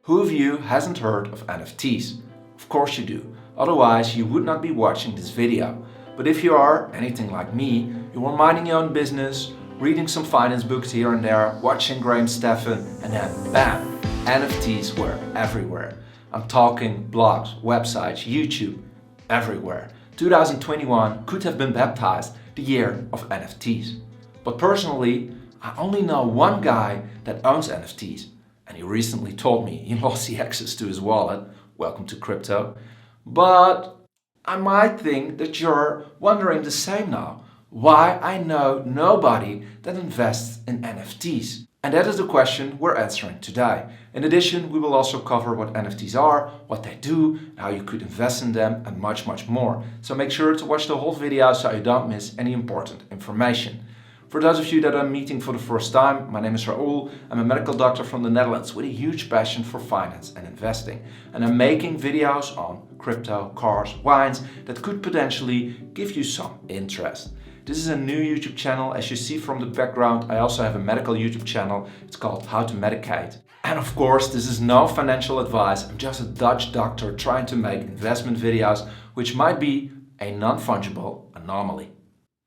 Who of you hasn't heard of NFTs? Of course you do, otherwise you would not be watching this video. But if you are anything like me, you are minding your own business, reading some finance books here and there, watching Graham Stephan, and then bam, NFTs were everywhere. I'm talking blogs, websites, YouTube, everywhere. 2021 could have been baptized the year of NFTs. But personally, I only know one guy that owns NFTs, and he recently told me he lost the access to his wallet. Welcome to crypto. But I might think that you're wondering the same now. Why I know nobody that invests in NFTs. And that is the question we're answering today. In addition, we will also cover what NFTs are, what they do, how you could invest in them, and much more. So make sure to watch the whole video so you don't miss any important information. For those of you that I'm meeting for the first time, my name is Raoul. I'm a medical doctor from the Netherlands with a huge passion for finance and investing. And I'm making videos on crypto, cars, wines that could potentially give you some interest. This is a new YouTube channel. As you see from the background, I also have a medical YouTube channel. It's called How to Medicate. And of course, this is no financial advice. I'm just a Dutch doctor trying to make investment videos, which might be a non-fungible anomaly.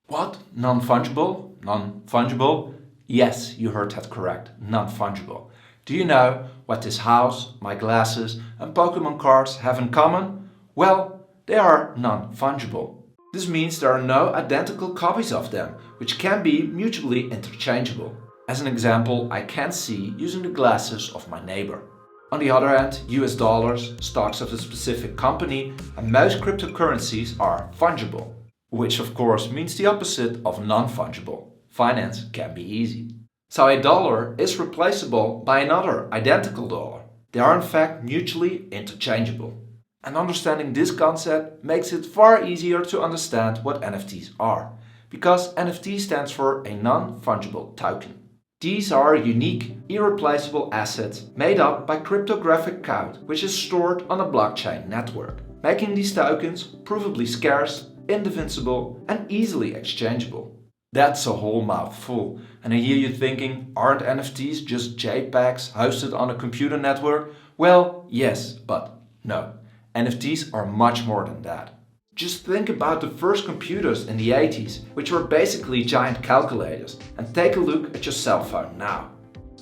What? Non-fungible? Non-fungible? Yes, you heard that correct. Non-fungible. Do you know what this house, my glasses and Pokemon cards have in common? Well, they are non-fungible. This means there are no identical copies of them, which can be mutually interchangeable. As an example, I can see using the glasses of my neighbor. On the other hand, US dollars, stocks of a specific company, and most cryptocurrencies are fungible, which of course means the opposite of non-fungible. Finance can be easy. So a dollar is replaceable by another identical dollar. They are in fact mutually interchangeable. And understanding this concept makes it far easier to understand what NFTs are, because NFT stands for a non-fungible token. These are unique, irreplaceable assets made up by cryptographic code, which is stored on a blockchain network, making these tokens provably scarce, indivisible, and easily exchangeable. That's a whole mouthful, and I hear you thinking, aren't NFTs just JPEGs hosted on a computer network? Well, yes, but no. NFTs are much more than that. Just think about the first computers in the 80s, which were basically giant calculators, and take a look at your cell phone now.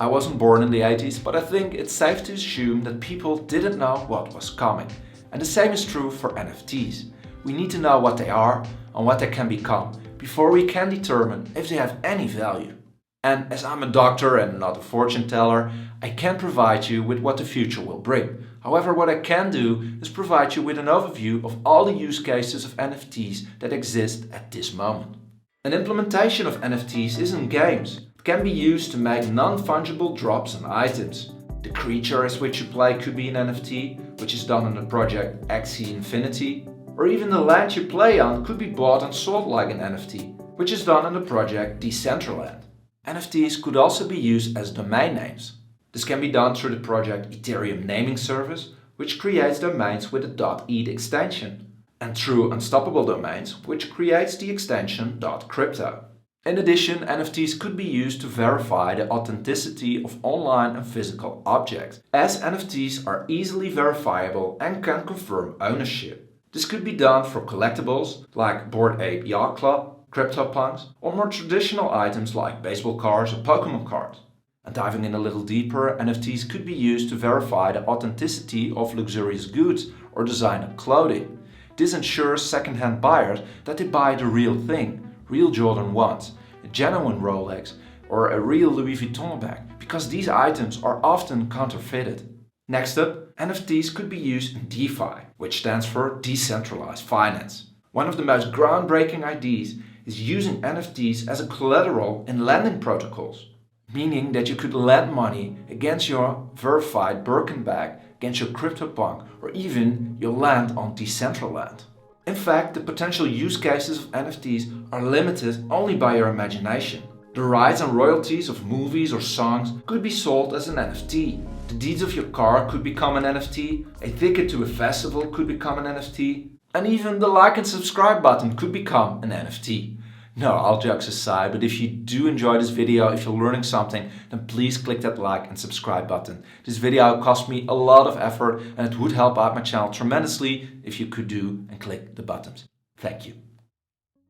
I wasn't born in the 80s, but I think it's safe to assume that people didn't know what was coming. And the same is true for NFTs. We need to know what they are and what they can become before we can determine if they have any value. And as I'm a doctor and not a fortune teller, I can't provide you with what the future will bring. However, what I can do is provide you with an overview of all the use cases of NFTs that exist at this moment. An implementation of NFTs isn't games. It can be used to make non-fungible drops on items. The creature as which you play could be an NFT, which is done in the project XC Infinity. Or even the land you play on could be bought and sold like an NFT, which is done in the project Decentraland. NFTs could also be used as domain names. This can be done through the project Ethereum Naming Service, which creates domains with a .eth extension, and through Unstoppable Domains, which creates the extension .crypto. In addition, NFTs could be used to verify the authenticity of online and physical objects, as NFTs are easily verifiable and can confirm ownership. This could be done for collectibles like Bored Ape Yacht Club, CryptoPunks, or more traditional items like baseball cards or Pokemon cards. And diving in a little deeper, NFTs could be used to verify the authenticity of luxurious goods or designer clothing. This ensures second-hand buyers that they buy the real thing, real Jordan 1s, a genuine Rolex, or a real Louis Vuitton bag, because these items are often counterfeited. Next up, NFTs could be used in DEFI, which stands for Decentralized Finance. One of the most groundbreaking ideas is using NFTs as a collateral in lending protocols, meaning that you could lend money against your verified Birkin bag, against your CryptoPunk, or even your land on Decentraland. In fact, the potential use cases of NFTs are limited only by your imagination. The rights and royalties of movies or songs could be sold as an NFT. The deeds of your car could become an NFT, a ticket to a festival could become an NFT, and even the like and subscribe button could become an NFT. No, all jokes aside, but if you do enjoy this video, if you're learning something, then please click that like and subscribe button. This video cost me a lot of effort and it would help out my channel tremendously if you could do and click the buttons. Thank you.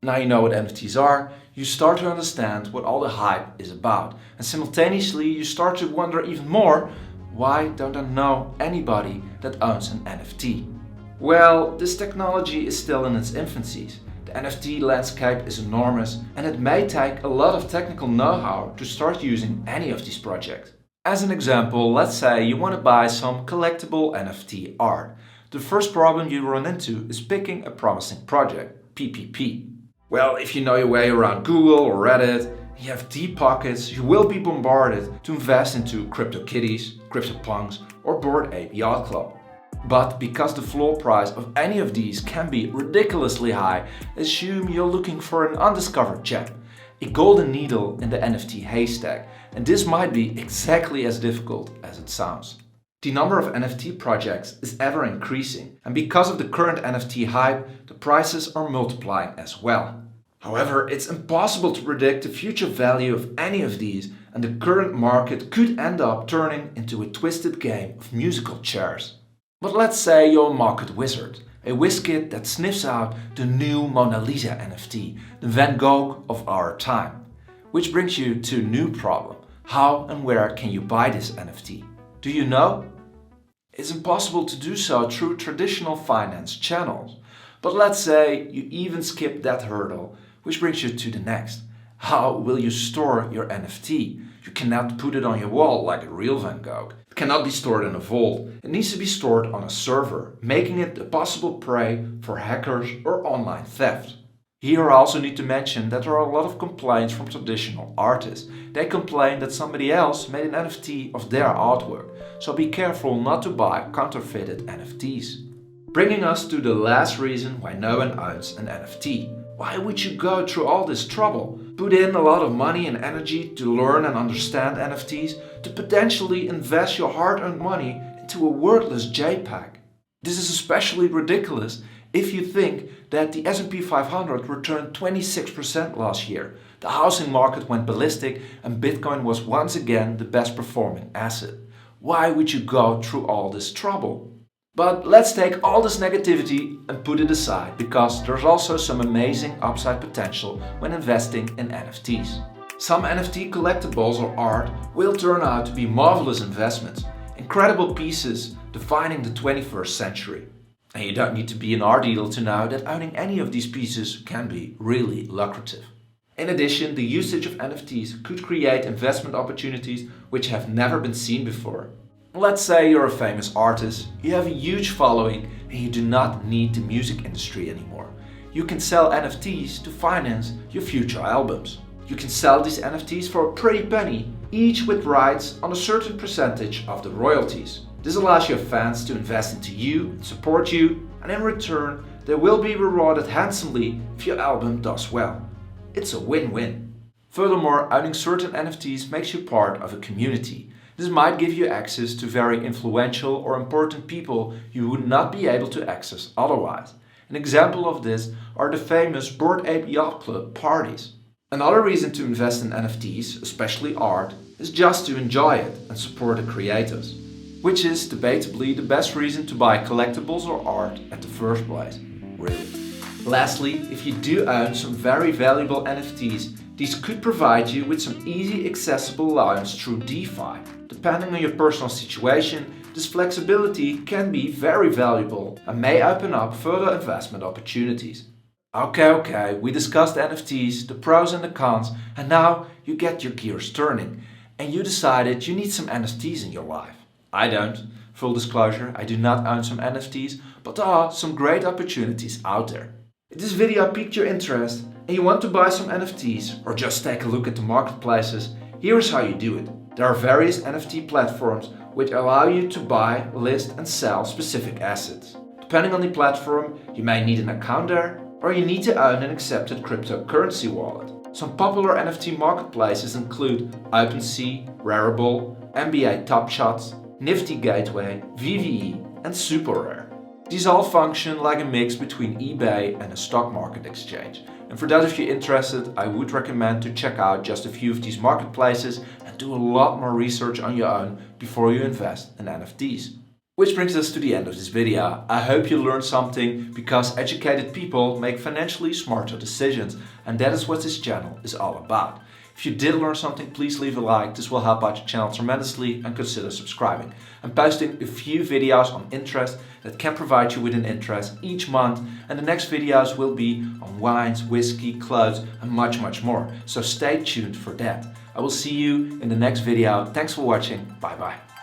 Now you know what NFTs are, you start to understand what all the hype is about. And simultaneously you start to wonder even more, why don't I know anybody that owns an NFT? Well, this technology is still in its infancies. The NFT landscape is enormous and it may take a lot of technical know-how to start using any of these projects. As an example, let's say you want to buy some collectible NFT art. The first problem you run into is picking a promising project, PPP. Well, if you know your way around Google or Reddit, you have deep pockets, you will be bombarded to invest into CryptoKitties, CryptoPunks or Bored Ape Yacht Club. But because the floor price of any of these can be ridiculously high, assume you're looking for an undiscovered gem, a golden needle in the NFT haystack, and this might be exactly as difficult as it sounds. The number of NFT projects is ever increasing, and because of the current NFT hype, the prices are multiplying as well. However, it's impossible to predict the future value of any of these, and the current market could end up turning into a twisted game of musical chairs. But let's say you're a market wizard, a whiz kid that sniffs out the new Mona Lisa NFT, the Van Gogh of our time. Which brings you to a new problem. How and where can you buy this NFT? Do you know? It's impossible to do so through traditional finance channels. But let's say you even skip that hurdle, which brings you to the next. How will you store your NFT? You cannot put it on your wall like a real Van Gogh. It cannot be stored in a vault. It needs to be stored on a server, making it a possible prey for hackers or online theft. Here I also need to mention that there are a lot of complaints from traditional artists. They complain that somebody else made an NFT of their artwork, so be careful not to buy counterfeited NFTs. Bringing us to the last reason why no one owns an NFT. Why would you go through all this trouble? Put in a lot of money and energy to learn and understand NFTs, to potentially invest your hard-earned money into a worthless JPEG. This is especially ridiculous if you think that the S&P 500 returned 26% last year, the housing market went ballistic and Bitcoin was once again the best performing asset. Why would you go through all this trouble? But let's take all this negativity and put it aside, because there's also some amazing upside potential when investing in NFTs. Some NFT collectibles or art will turn out to be marvelous investments, incredible pieces defining the 21st century. And you don't need to be an art dealer to know that owning any of these pieces can be really lucrative. In addition, the usage of NFTs could create investment opportunities which have never been seen before. Let's say you're a famous artist, you have a huge following and you do not need the music industry anymore. You can sell NFTs to finance your future albums. You can sell these NFTs for a pretty penny, each with rights on a certain percentage of the royalties. This allows your fans to invest into you and support you, and in return they will be rewarded handsomely if your album does well. It's a win-win. Furthermore, owning certain NFTs makes you part of a community. This might give you access to very influential or important people you would not be able to access otherwise. An example of this are the famous Bored Ape Yacht Club parties. Another reason to invest in NFTs, especially art, is just to enjoy it and support the creators, which is debatably the best reason to buy collectibles or art at the first place, really. Lastly, if you do own some very valuable NFTs, these could provide you with some easy accessible loans through DEFI. Depending on your personal situation, this flexibility can be very valuable and may open up further investment opportunities. Okay, we discussed NFTs, the pros and the cons, and now you get your gears turning and you decided you need some NFTs in your life. I don't. Full disclosure, I do not own some NFTs, but there are some great opportunities out there. If this video piqued your interest and you want to buy some NFTs or just take a look at the marketplaces, here is how you do it. There are various NFT platforms which allow you to buy, list and sell specific assets. Depending on the platform, you may need an account there or you need to own an accepted cryptocurrency wallet. Some popular NFT marketplaces include OpenSea, Rarible, NBA Top Shots, Nifty Gateway, VVE and SuperRare. These all function like a mix between eBay and a stock market exchange. And for those of you interested, I would recommend to check out just a few of these marketplaces and do a lot more research on your own before you invest in NFTs. Which brings us to the end of this video. I hope you learned something, because educated people make financially smarter decisions, and that is what this channel is all about. If you did learn something, please leave a like. This will help out the channel tremendously, and consider subscribing. I'm posting a few videos on interest that can provide you with an interest each month, and the next videos will be on wines, whiskey, clothes and much more. So stay tuned for that. I will see you in the next video. Thanks for watching. Bye bye.